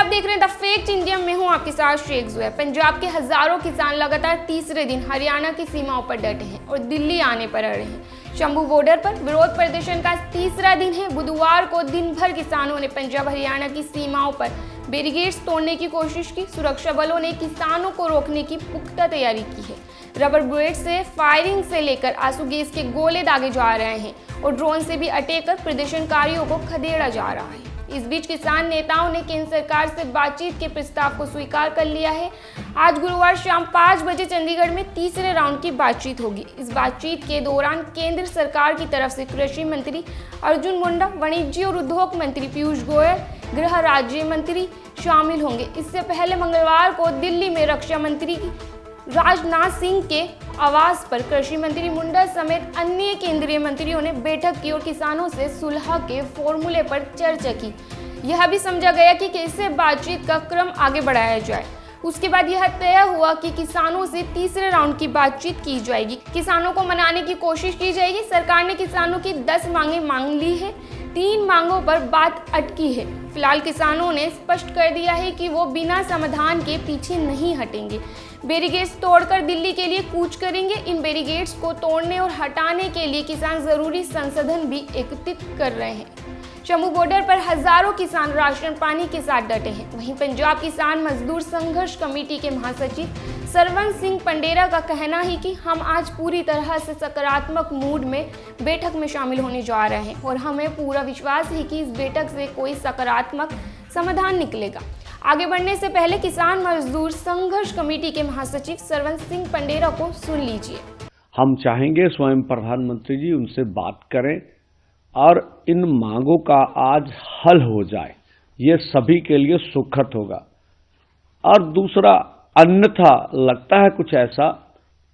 आप देख रहे हैं द फैक्ट इंडिया में हूं आपके साथ शेख जुएब। पंजाब के हजारों किसान लगातार तीसरे दिन हरियाणा की सीमाओं पर डटे हैं और दिल्ली आने पर अड़े हैं। शंभू बॉर्डर पर विरोध प्रदर्शन का तीसरा दिन है। बुधवार को दिन भर किसानों ने पंजाब हरियाणा की सीमाओं पर बैरिकेड्स तोड़ने की कोशिश की। सुरक्षा बलों ने किसानों को रोकने की पुख्ता तैयारी की है। रबर बुलेट से फायरिंग से लेकर आंसू गैस के गोले दागे जा रहे हैं और ड्रोन से भी अटैक कर प्रदर्शनकारियों को खदेड़ा जा रहा है। इस बीच किसान नेताओं ने केंद्र सरकार से बातचीत के प्रस्ताव को स्वीकार कर लिया है। आज गुरुवार शाम 5 बजे चंडीगढ़ में तीसरे राउंड की बातचीत होगी। इस बातचीत के दौरान केंद्र सरकार की तरफ से कृषि मंत्री अर्जुन मुंडा, वाणिज्य और उद्योग मंत्री पीयूष गोयल, गृह राज्य मंत्री शामिल होंगे। इससे पहले मंगलवार को दिल्ली में रक्षा मंत्री राजनाथ सिंह के आवास पर कृषि मंत्री मुंडा समेत अन्य केंद्रीय मंत्रियों ने बैठक की और किसानों से सुलह के फॉर्मूले पर चर्चा की। यह भी समझा गया कि कैसे बातचीत का क्रम आगे बढ़ाया जाए। उसके बाद यह तय हुआ कि किसानों से तीसरे राउंड की बातचीत की जाएगी। किसानों को मनाने की कोशिश की जाएगी। सरकार ने किसानों की 10 मांगें मांग ली है। 3 मांगों पर बात अटकी है। फिलहाल किसानों ने स्पष्ट कर दिया है कि वो बिना समाधान के पीछे नहीं हटेंगे। बैरिकेड्स तोड़कर दिल्ली के लिए कूच करेंगे। इन बैरिकेड्स को तोड़ने और हटाने के लिए किसान जरूरी संसाधन भी एकत्रित कर रहे हैं। शंभू बॉर्डर पर हजारों किसान राशन पानी के साथ डटे हैं। वहीं पंजाब किसान मजदूर संघर्ष कमेटी के महासचिव सरवन सिंह पंडेरा का कहना है कि हम आज पूरी तरह से सकारात्मक मूड में बैठक में शामिल होने जा रहे हैं और हमें पूरा विश्वास है कि इस बैठक से कोई सकारात्मक समाधान निकलेगा। आगे बढ़ने से पहले किसान मजदूर संघर्ष कमेटी के महासचिव सरवन सिंह पंडेरा को सुन लीजिए। हम चाहेंगे स्वयं प्रधानमंत्री जी उनसे बात करें और इन मांगों का आज हल हो जाए, ये सभी के लिए सुखद होगा। और दूसरा, अन्यथा लगता है कुछ ऐसा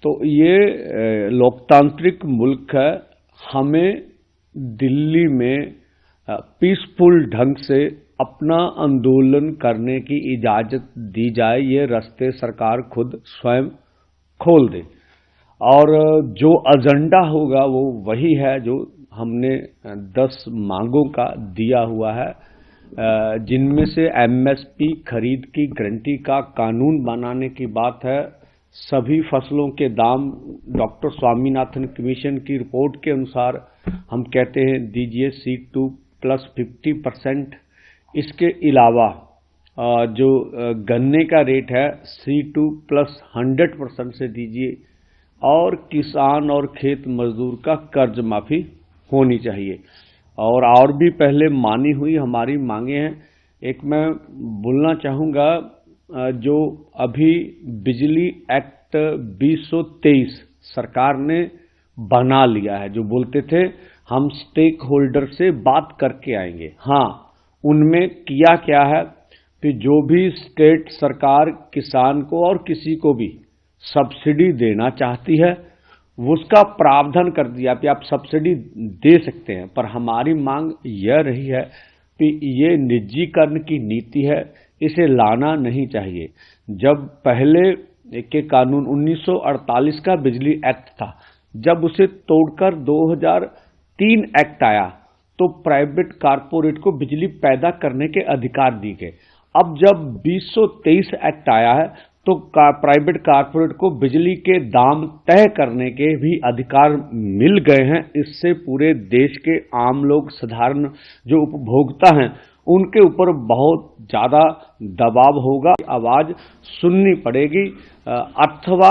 तो ये लोकतांत्रिक मुल्क है, हमें दिल्ली में पीसफुल ढंग से अपना आंदोलन करने की इजाजत दी जाए। ये रास्ते सरकार खुद स्वयं खोल दे और जो एजेंडा होगा वो वही है जो हमने 10 मांगों का दिया हुआ है, जिनमें से एमएसपी खरीद की गारंटी का कानून बनाने की बात है। सभी फसलों के दाम डॉक्टर स्वामीनाथन कमीशन की रिपोर्ट के अनुसार हम कहते हैं दीजिए C2 प्लस 50%। इसके अलावा जो गन्ने का रेट है C2 प्लस 100% से दीजिए और किसान और खेत मजदूर का कर्ज माफी होनी चाहिए। और भी पहले मानी हुई हमारी मांगे हैं। एक मैं बोलना चाहूँगा, जो अभी बिजली एक्ट 2023 सरकार ने बना लिया है, जो बोलते थे हम स्टेक होल्डर से बात करके आएंगे। हाँ, उनमें किया क्या है कि जो भी स्टेट सरकार किसान को और किसी को भी सब्सिडी देना चाहती है उसका प्रावधान कर दिया कि आप सब्सिडी दे सकते हैं। पर हमारी मांग यह रही है कि ये निजीकरण की नीति है, इसे लाना नहीं चाहिए। जब पहले के कानून 1948 का बिजली एक्ट था, जब उसे तोड़कर 2003 एक्ट आया तो प्राइवेट कारपोरेट को बिजली पैदा करने के अधिकार दिए गए। अब जब 2023 एक्ट आया है तो प्राइवेट कारपोरेट को बिजली के दाम तय करने के भी अधिकार मिल गए हैं। इससे पूरे देश के आम लोग, साधारण जो उपभोक्ता हैं, उनके ऊपर बहुत ज़्यादा दबाव होगा, आवाज़ सुननी पड़ेगी, अथवा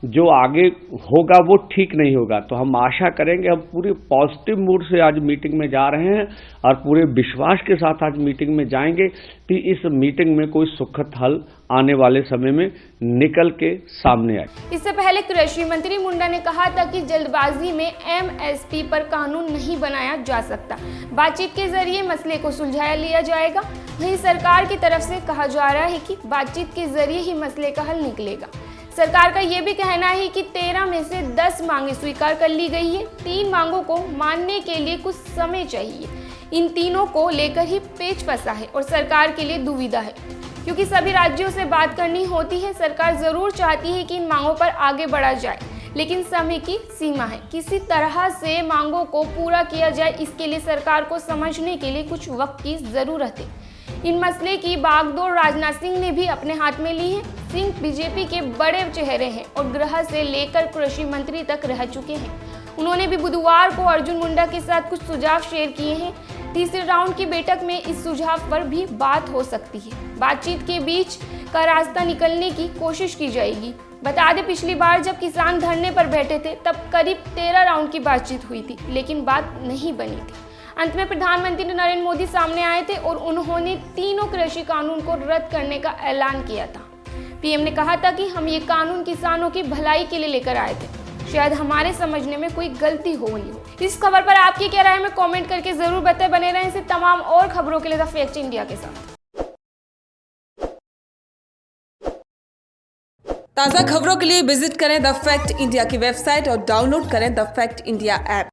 जो आगे होगा वो ठीक नहीं होगा। तो हम आशा करेंगे, हम पूरे पॉजिटिव मूड से आज मीटिंग में जा रहे हैं और पूरे विश्वास के साथ आज मीटिंग में जाएंगे कि इस मीटिंग में कोई सुखद हल आने वाले समय में निकल के सामने आए। इससे पहले कृषि मंत्री मुंडा ने कहा था कि जल्दबाजी में एमएसपी पर कानून नहीं बनाया जा सकता, बातचीत के जरिए मसले को सुलझाया लिया जाएगा। वहीं सरकार की तरफ से कहा जा रहा है कि बातचीत के जरिए ही मसले का हल निकलेगा। सरकार का यह भी कहना है कि 13 में से 10 मांगे स्वीकार कर ली गई है। 3 मांगों को मानने के लिए कुछ समय चाहिए। इन तीनों को लेकर ही पेच फंसा है और सरकार के लिए दुविधा है, क्योंकि सभी राज्यों से बात करनी होती है। सरकार जरूर चाहती है कि इन मांगों पर आगे बढ़ा जाए, लेकिन समय की सीमा है। किसी तरह से मांगों को पूरा किया जाए, इसके लिए सरकार को समझने के लिए कुछ वक्त की जरूरत है। इन मसले की बागडोर राजनाथ सिंह ने भी अपने हाथ में ली है। सिंह बीजेपी के बड़े चेहरे हैं और गृह से लेकर कृषि मंत्री तक रह चुके हैं। उन्होंने भी बुधवार को अर्जुन मुंडा के साथ कुछ सुझाव शेयर किए हैं। तीसरे राउंड की बैठक में इस सुझाव पर भी बात हो सकती है। बातचीत के बीच का रास्ता निकलने की कोशिश की जाएगी। बता दें, पिछली बार जब किसान धरने पर बैठे थे तब करीब 13 राउंड की बातचीत हुई थी, लेकिन बात नहीं बनी थी। अंत में प्रधानमंत्री नरेंद्र मोदी सामने आए थे और उन्होंने तीनों कृषि कानून को रद्द करने का ऐलान किया था। पीएम ने कहा था कि हम ये कानून किसानों की भलाई के लिए लेकर आए थे। शायद हमारे समझने में कोई गलती हो गई हो। इस खबर पर आपकी क्या राय है, हमें कमेंट करके जरूर बताएं। बने रहें ऐसे तमाम और खबरों के लिए द फैक्ट इंडिया के साथ। ताज़ा खबरों के लिए विजिट करें द फैक्ट इंडिया की वेबसाइट और डाउनलोड करें द फैक्ट इंडिया ऐप।